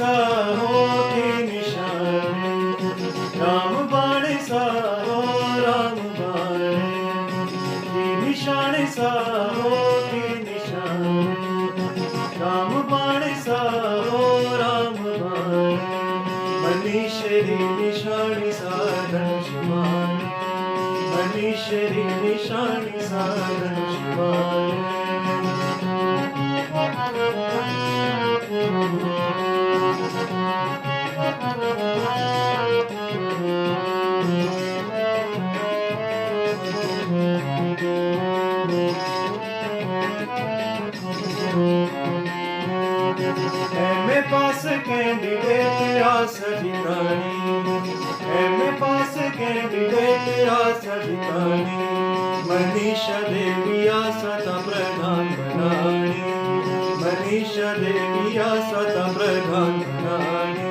साहो की निशानी, रामबाण साहो रामबाण की निशानी, साहो की निशानी, रामबाण साहो रामबाण मनीषरी निशानी साधन शिवानी, मनीषरी निशानी साधन शिवानी। एमे पास कैंडिडेट आस ठिकाणी, एमे पास कैंडिडेट आस ठिकाणी, मनीषा देवी आसता प्रधान बनाणी, मनीषा देवी आसता प्रधान बनाणी,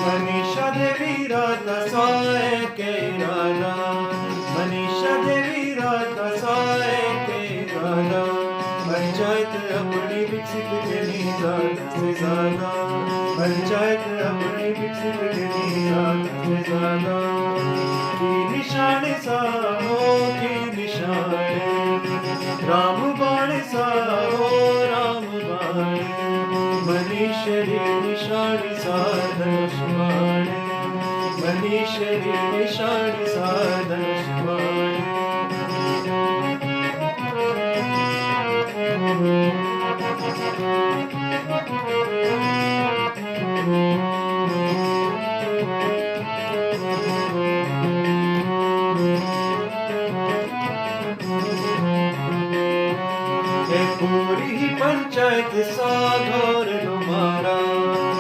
मनीषा देवी राधा साए के राधा, मनीषा देवी राधा साए के राधा, पंचायत अपनी विकसित करनी ज्यादा से ज्यादा, पंचायत अपनी विकसित करनी ज्यादा से ज्यादा। की निशानी साहो की निशानी, रामबाण साहो रामबाण मनीषरी निशानी साधन शिवानी, मनीषरी निशानी साधन शिवानी। पूरी ही पंचायत सागौर तुम्हारा,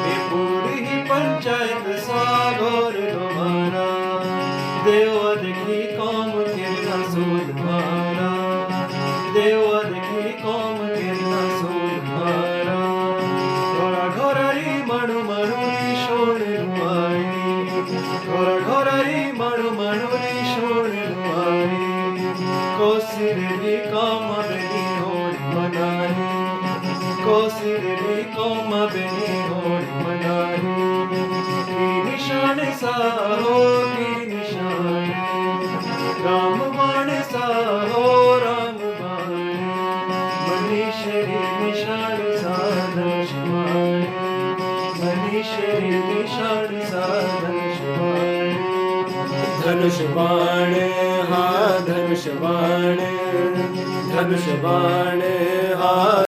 ये पूरी ही पंचायत सागौर तुम्हारा, देवा देखी कौम कितना सूद मारा, देवा देखी कौम कितना सूद मारा। घोरा घोरारी मणु मणुरी शोण लुआई, घोरा घोरारी मणु मणुरी शोण लुआई, कोसिर भी कौम बनी होली मनाई, कोसिर भी कौम बनी होली मनाई। की निशानी साहो की निशानी, रामबाण साहो रामबाण मनीषरी निशानी साधन शिवानी, मनीषरी निशानी साधन शिवानी। धनुष बाण हा धनुष बाण, धनुष बाण हा